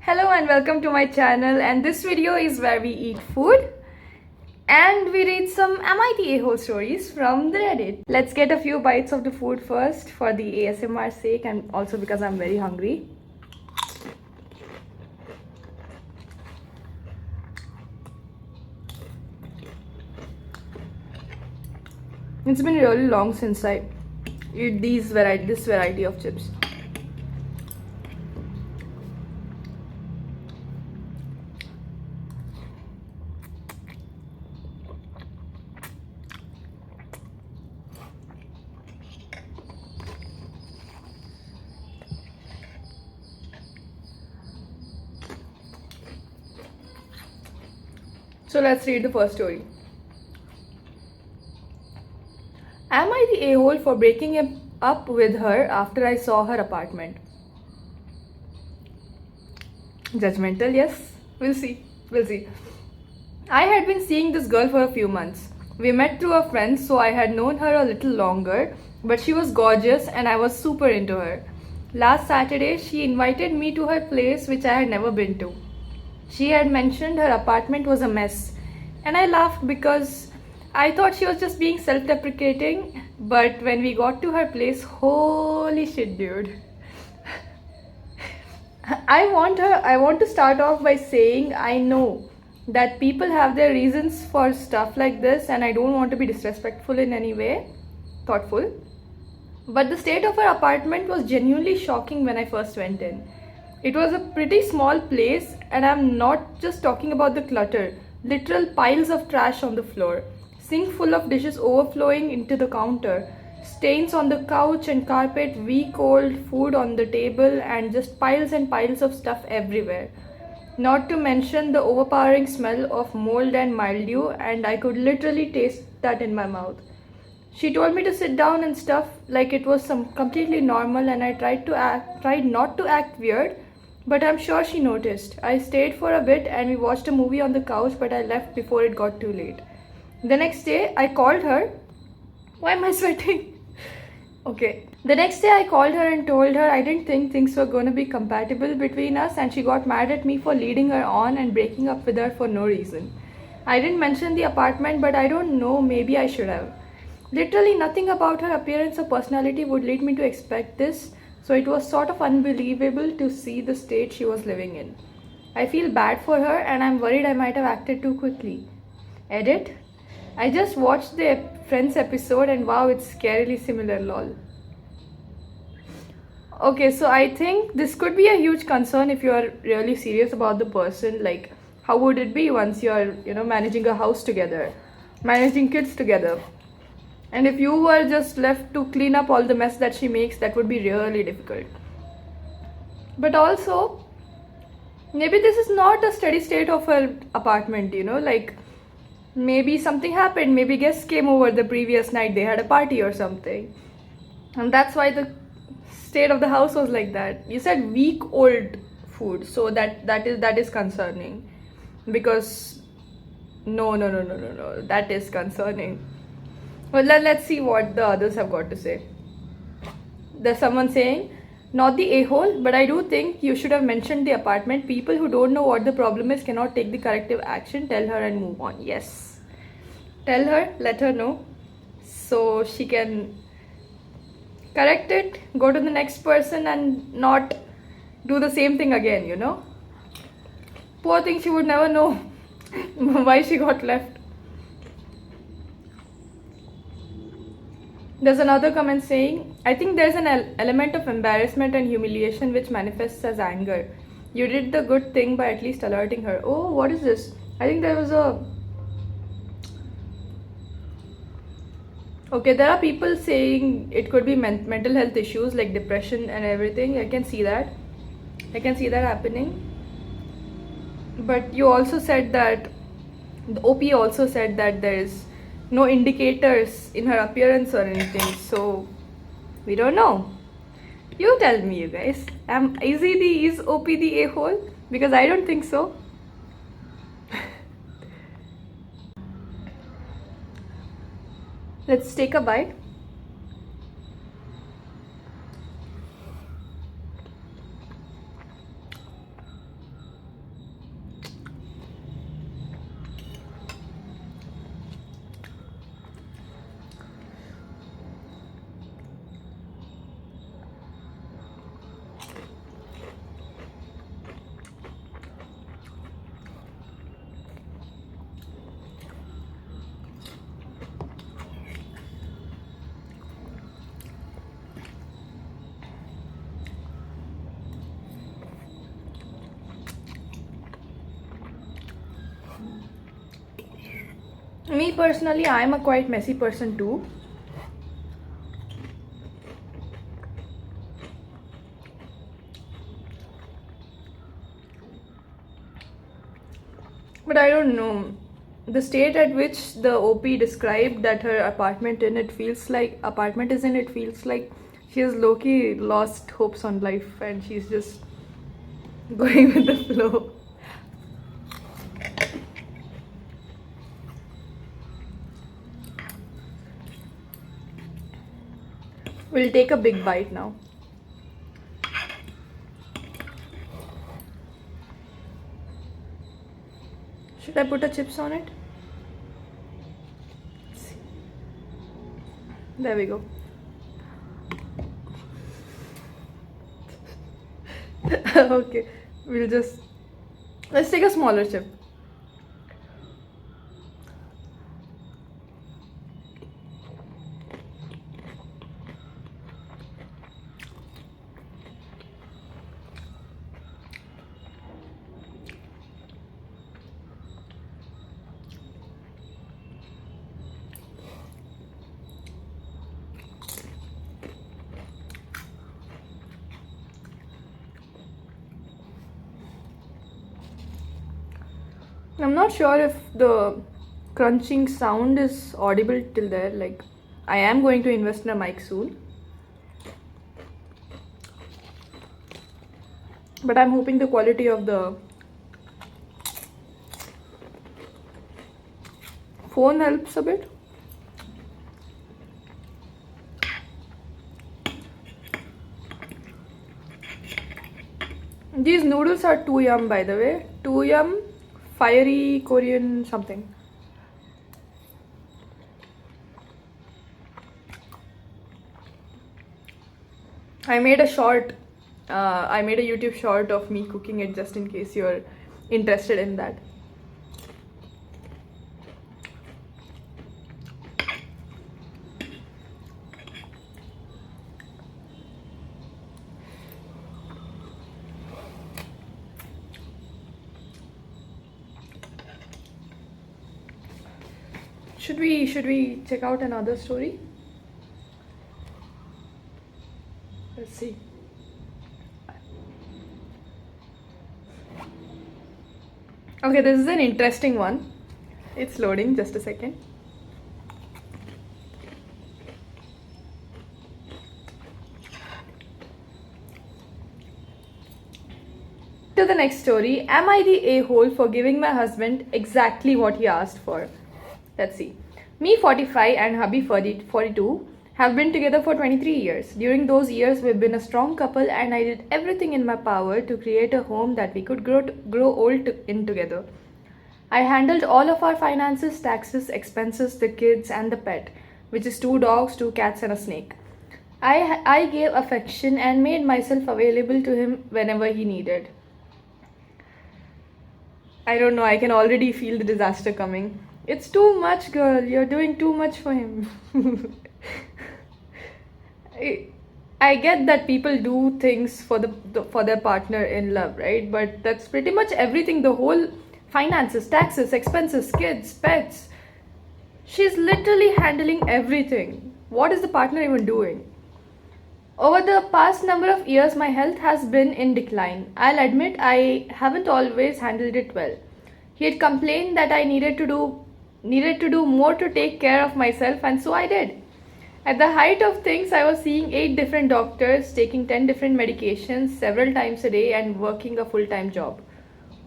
Hello and welcome to my channel, and this video is where we eat food and we read some AITAH stories from the Reddit. Let's get a few bites of the food first for the ASMR sake and also because I'm very hungry. It's been really long since I eat this variety of chips. So let's read the first story. Am I the a-hole for breaking up with her after I saw her apartment? Judgmental, yes. We'll see. I had been seeing this girl for a few months. We met through a friend, so I had known her a little longer, but she was gorgeous and I was super into her. Last Saturday, she invited me to her place, which I had never been to. She had mentioned her apartment was a mess, and I laughed because I thought she was just being self-deprecating, but when we got to her place, holy shit, dude. I want to start off by saying I know that people have their reasons for stuff like this, and I don't want to be disrespectful in any way, thoughtful. But the state of her apartment was genuinely shocking when I first went in. It was a pretty small place, and I'm not just talking about the clutter, literal piles of trash on the floor, sink full of dishes overflowing into the counter, stains on the couch and carpet, week-old food on the table, and just piles and piles of stuff everywhere. Not to mention the overpowering smell of mold and mildew, and I could literally taste that in my mouth. She told me to sit down and stuff like it was some completely normal, and I tried not to act weird, but I'm sure she noticed. I stayed for a bit and we watched a movie on the couch, but I left before it got too late. The next day I called her. Why am I sweating? Okay. The next day I called her and told her I didn't think things were going to be compatible between us, and she got mad at me for leading her on and breaking up with her for no reason. I didn't mention the apartment, but I don't know, maybe I should have. Literally nothing about her appearance or personality would lead me to expect this, so it was sort of unbelievable to see the state she was living in. I feel bad for her and I'm worried I might have acted too quickly. Edit. I just watched the Friends episode and wow, it's scarily similar, lol. Okay, so I think this could be a huge concern if you are really serious about the person. Like, how would it be once you are, managing a house together, managing kids together? And if you were just left to clean up all the mess that she makes, that would be really difficult. But also, maybe this is not a steady state of her apartment, like maybe something happened, maybe guests came over the previous night, they had a party or something. And that's why the state of the house was like that. You said week-old food, so that is concerning. Because no, that is concerning. Well, let's see what the others have got to say. There's someone saying, not the a-hole, but I do think you should have mentioned the apartment. People who don't know what the problem is cannot take the corrective action. Tell her and move on. Yes. Tell her, let her know, so she can correct it, go to the next person and not do the same thing again, Poor thing, she would never know why she got left. There's another comment saying, I think there's an element of embarrassment and humiliation which manifests as anger. You did the good thing by at least alerting her. Oh, what is this? I think there was a... Okay, there are people saying it could be mental health issues like depression and everything. I can see that happening. But you also said that, the OP also said that there is no indicators in her appearance or anything, so we don't know. You tell me, you guys. Is OP the a-hole? Because I don't think so. Let's take a bite. me personally, I'm a quite messy person too. But I don't know. The state at which the OP described that her apartment is in, it feels like she has low-key lost hopes on life and she's just going with the flow. We'll take a big bite now. Should I put a chips on it? There we go. Okay, let's take a smaller chip. I'm not sure if the crunching sound is audible till there. Like, I am going to invest in a mic soon. But I'm hoping the quality of the phone helps a bit. These noodles are too yum, by the way. Too yum, fiery Korean something. I made a YouTube short of me cooking it just in case you're interested in that. Should we check out another story? Let's see. Okay, this is an interesting one. It's loading, just a second. To the next story. Am I the a-hole for giving my husband exactly what he asked for? Let's see. Me, 45, and hubby, 42, have been together for 23 years. During those years, we've been a strong couple, and I did everything in my power to create a home that we could grow old in together. I handled all of our finances, taxes, expenses, the kids, and the pet, which is 2 dogs, 2 cats, and a snake. I gave affection and made myself available to him whenever he needed. I don't know, I can already feel the disaster coming. It's too much, girl. You're doing too much for him. I get that people do things for their partner in love, right? But that's pretty much everything. The whole finances, taxes, expenses, kids, pets. She's literally handling everything. What is the partner even doing? Over the past number of years, my health has been in decline. I'll admit I haven't always handled it well. He had complained that I needed to do more to take care of myself, and so I did. At the height of things, I was seeing 8 different doctors, taking 10 different medications several times a day, and working a full-time job.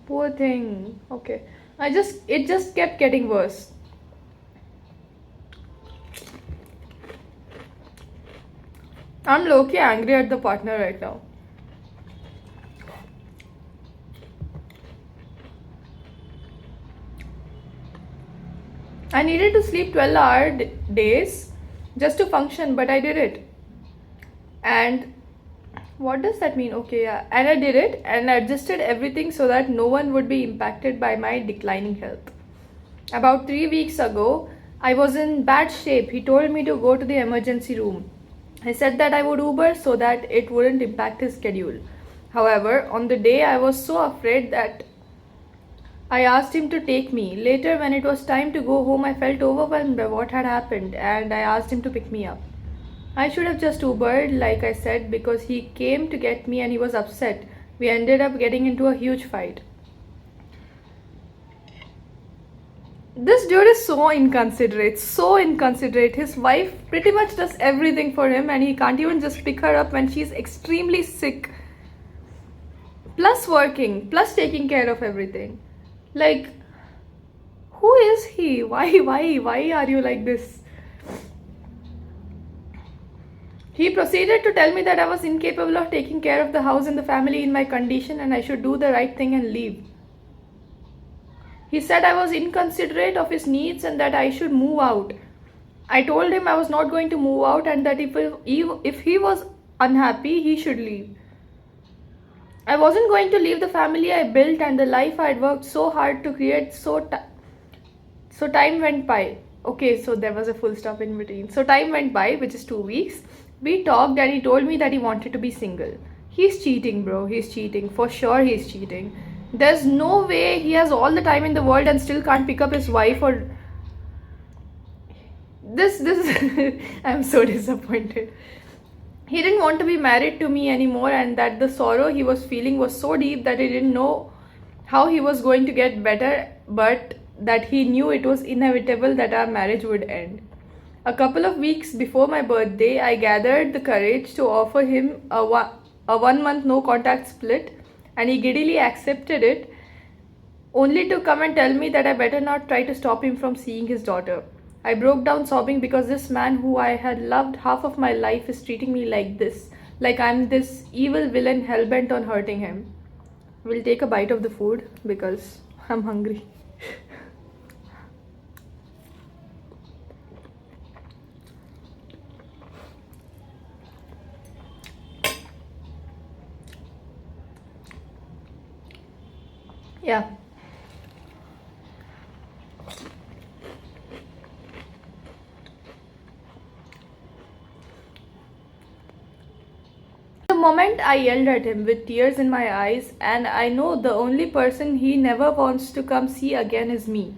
Poor thing. Okay. It just kept getting worse. I'm low-key angry at the partner right now. I needed to sleep 12-hour days just to function, but I did it. And what does that mean? Okay, yeah. And I did it and adjusted everything so that no one would be impacted by my declining health. About 3 weeks ago, I was in bad shape. He told me to go to the emergency room. I said that I would Uber so that it wouldn't impact his schedule. However, on the day I was so afraid that I asked him to take me. Later, when it was time to go home, I felt overwhelmed by what had happened and I asked him to pick me up. I should have just Ubered, like I said, because he came to get me and he was upset. We ended up getting into a huge fight. This dude is so inconsiderate, so inconsiderate. His wife pretty much does everything for him and he can't even just pick her up when she's extremely sick. Plus working, plus taking care of everything. Like, who is he? Why are you like this? He proceeded to tell me that I was incapable of taking care of the house and the family in my condition and I should do the right thing and leave. He said I was inconsiderate of his needs and that I should move out. I told him I was not going to move out and that if he was unhappy, he should leave. I wasn't going to leave the family I built and the life I had worked so hard to create, so time went by. Okay, so there was a full stop in between. So time went by, which is 2 weeks. We talked and he told me that he wanted to be single. He's cheating, bro. He's cheating. For sure he's cheating. There's no way he has all the time in the world and still can't pick up his wife or... This I'm so disappointed. He didn't want to be married to me anymore and that the sorrow he was feeling was so deep that he didn't know how he was going to get better, but that he knew it was inevitable that our marriage would end. A couple of weeks before my birthday, I gathered the courage to offer him a 1 month no contact split and he giddily accepted it, only to come and tell me that I better not try to stop him from seeing his daughter. I broke down sobbing because this man who I had loved half of my life is treating me like this, like I'm this evil villain hellbent on hurting him. We'll take a bite of the food because I'm hungry. Yeah. The moment I yelled at him with tears in my eyes, and I know the only person he never wants to come see again is me.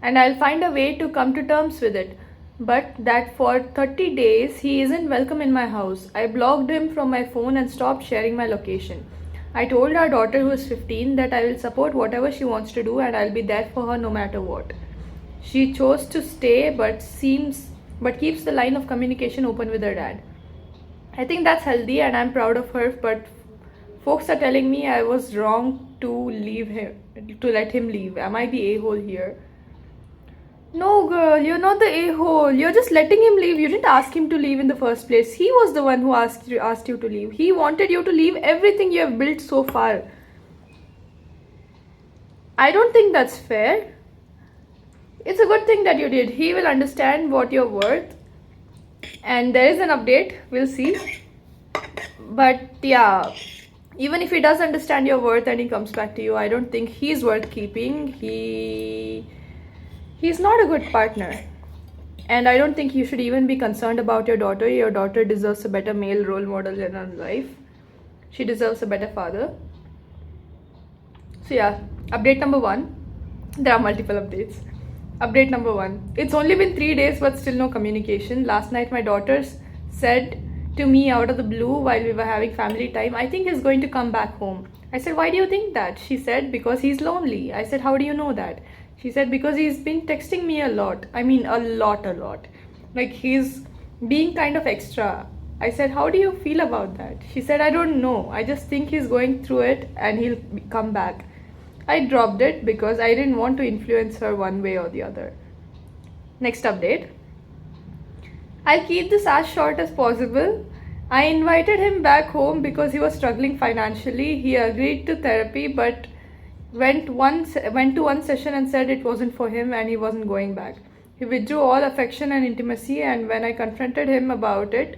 And I'll find a way to come to terms with it. But that for 30 days he isn't welcome in my house. I blocked him from my phone and stopped sharing my location. I told our daughter, who is 15, that I will support whatever she wants to do and I'll be there for her no matter what. She chose to stay but keeps the line of communication open with her dad. I think that's healthy and I'm proud of her, but folks are telling me I was wrong to let him leave. Am I the a-hole here? No, girl, you're not the a-hole. You're just letting him leave. You didn't ask him to leave in the first place. He was the one who asked you to leave. He wanted you to leave everything you have built so far. I don't think that's fair. It's a good thing that you did. He will understand what you're worth. And there is an update. We'll see. But yeah, even if he does understand your worth and he comes back to you, I don't think he's worth keeping. He's not a good partner. And I don't think you should even be concerned about your daughter. Your daughter deserves a better male role model in her life. She deserves a better father. So yeah, update number 1. There are multiple updates. Update number 1. It's only been 3 days but still no communication. Last night my daughter said to me out of the blue while we were having family time, I think he's going to come back home. I said, why do you think that? She said, because he's lonely. I said, how do you know that? She said, because he's been texting me a lot. I mean, a lot. Like, he's being kind of extra. I said, how do you feel about that? She said, I don't know. I just think he's going through it and he'll come back. I dropped it because I didn't want to influence her one way or the other. Next update. I'll keep this as short as possible. I invited him back home because he was struggling financially. He agreed to therapy but went to one session and said it wasn't for him and he wasn't going back. He withdrew all affection and intimacy, and when I confronted him about it,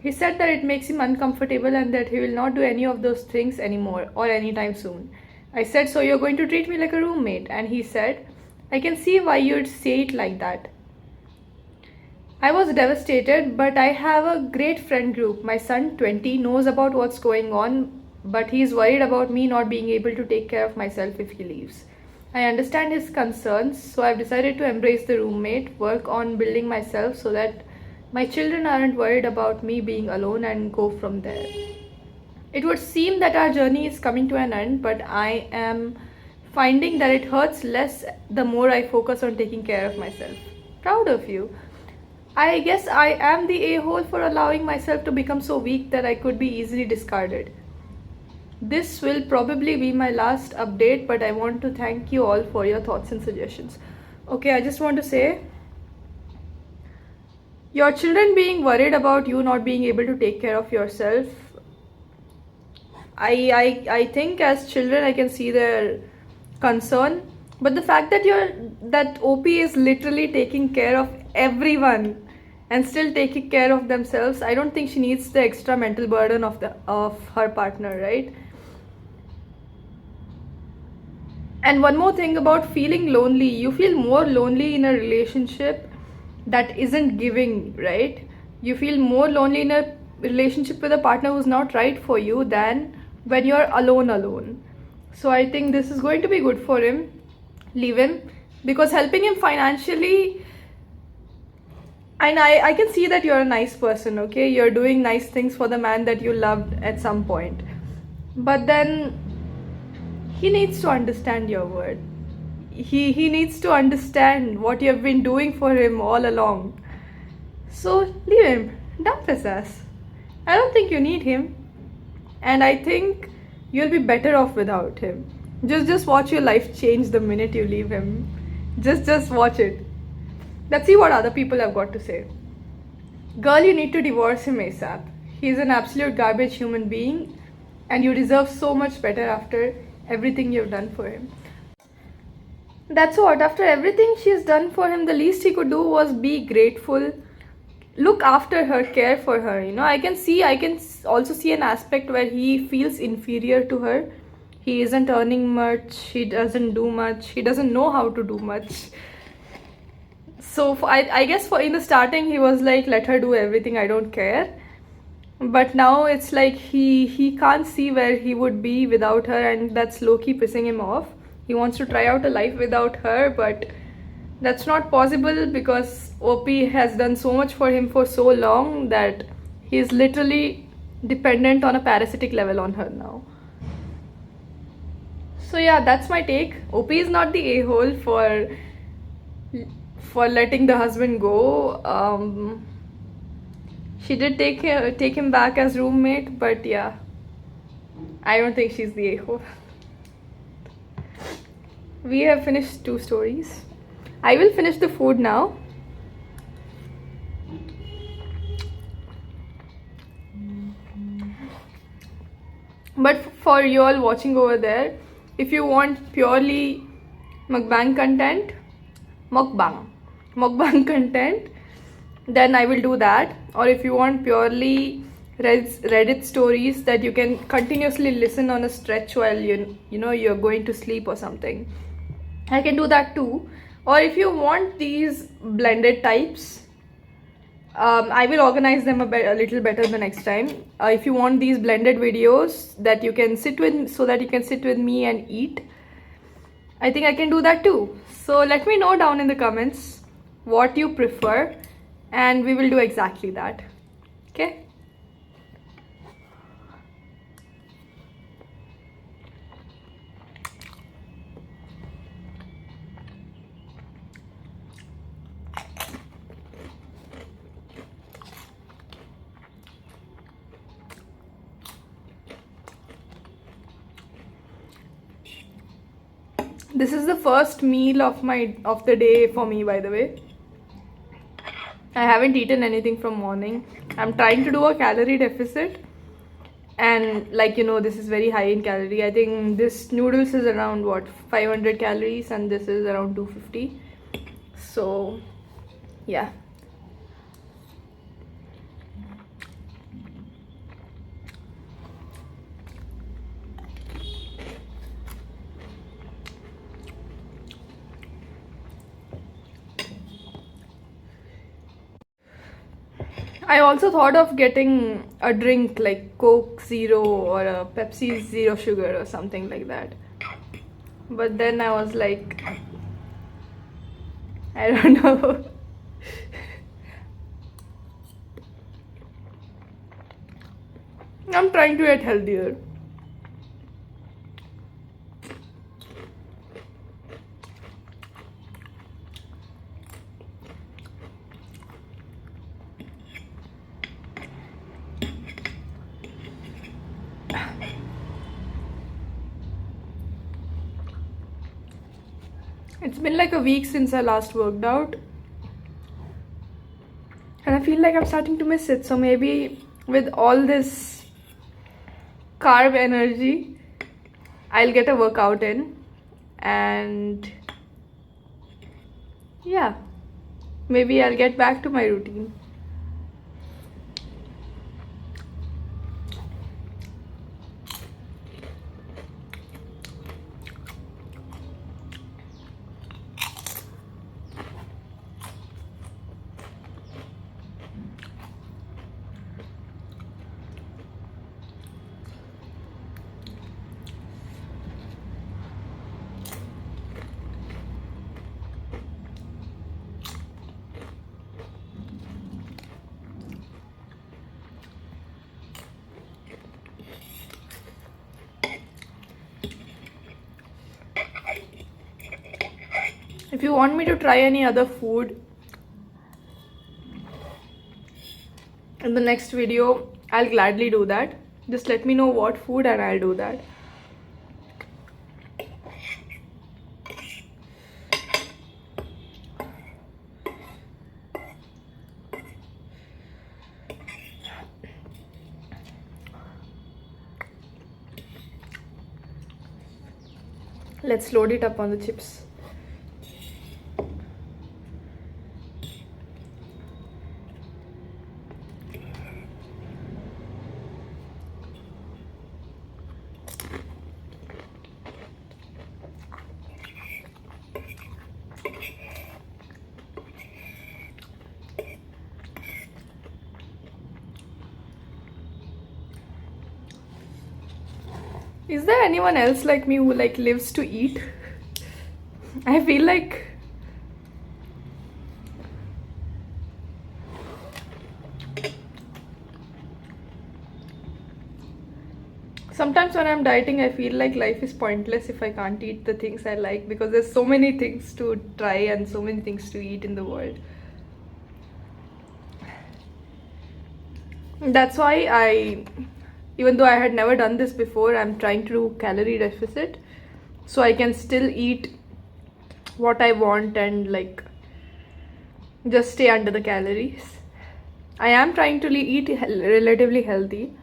he said that it makes him uncomfortable and that he will not do any of those things anymore or anytime soon. I said, so you're going to treat me like a roommate? And he said, I can see why you'd say it like that. I was devastated, but I have a great friend group. My son, 20, knows about what's going on, but he's worried about me not being able to take care of myself if he leaves. I understand his concerns, so I've decided to embrace the roommate, work on building myself so that my children aren't worried about me being alone, and go from there. It would seem that our journey is coming to an end, but I am finding that it hurts less the more I focus on taking care of myself. Proud of you. I guess I am the a-hole for allowing myself to become so weak that I could be easily discarded. This will probably be my last update, but I want to thank you all for your thoughts and suggestions. Okay, I just want to say, your children being worried about you not being able to take care of yourself, I think as children I can see their concern, but the fact that OP is literally taking care of everyone and still taking care of themselves, I don't think she needs the extra mental burden of her partner, right? And one more thing about feeling lonely, you feel more lonely in a relationship that isn't giving, right? You feel more lonely in a relationship with a partner who's not right for you than when you're alone. So I think this is going to be good for him. Leave him, because helping him financially, and I can see that you're a nice person, okay? You're doing nice things for the man that you loved at some point, but then he needs to understand your word. He needs to understand what you have been doing for him all along. So leave him, dump his ass. I don't think you need him, and I think you'll be better off without him. Just watch your life change the minute you leave him. Just watch it. Let's see what other people have got to say. Girl, you need to divorce him ASAP. He's an absolute garbage human being, and you deserve so much better after everything you've done for him. That's what, after everything she's done for him, the least he could do was be grateful, look after her, care for her. I can also see an aspect where he feels inferior to her. He isn't earning much, he doesn't do much, he doesn't know how to do much. So I guess in the starting he was like, let her do everything, I don't care. But now it's like he can't see where he would be without her, and that's low-key pissing him off. He wants to try out a life without her, but that's not possible because OP has done so much for him for so long that he's literally dependent on a parasitic level on her now. So yeah, that's my take. OP is not the a-hole for letting the husband go. She did take him back as roommate, but yeah, I don't think she's the a-hole. We have finished 2 stories. I will finish the food now. But for you all watching over there, if you want purely mukbang content, then I will do that. Or if you want purely Reddit stories that you can continuously listen on a stretch while you're going to sleep or something, I can do that too. Or if you want these blended types, I will organize them a little better the next time. If you want these blended videos that you can sit with, so that you can sit with me and eat, I think I can do that too. So let me know down in the comments what you prefer, and we will do exactly that. Okay? This is the first meal of the day for me, by the way. I haven't eaten anything from morning. I'm trying to do a calorie deficit, and this is very high in calorie. I think this noodles is around 500 calories, and this is around 250. So yeah. I also thought of getting a drink like Coke Zero or a Pepsi Zero Sugar or something like that. But then I was like, I don't know. I'm trying to get healthier. It's been like a week since I last worked out, and I feel like I'm starting to miss it. So maybe with all this carb energy, I'll get a workout in, and yeah, maybe I'll get back to my routine. If you want me to try any other food in the next video, I'll gladly do that. Just let me know what food and I'll do that. Let's load it up on the chips. Is there anyone else like me who like lives to eat? I feel like sometimes when I'm dieting, I feel like life is pointless if I can't eat the things I like, because there's so many things to try and so many things to eat in the world. That's why even though I had never done this before, I'm trying to do calorie deficit so I can still eat what I want and like just stay under the calories. I am trying to eat relatively healthy.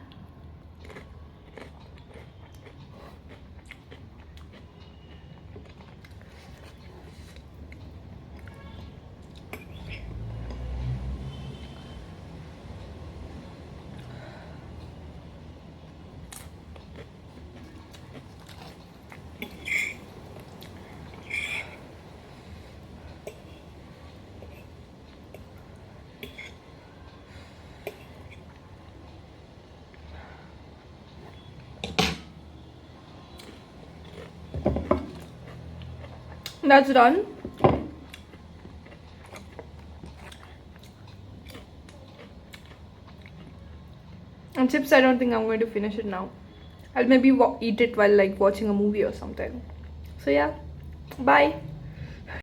That's done. And chips, I don't think I'm going to finish it now. I'll maybe eat it while like watching a movie or something. So yeah, bye.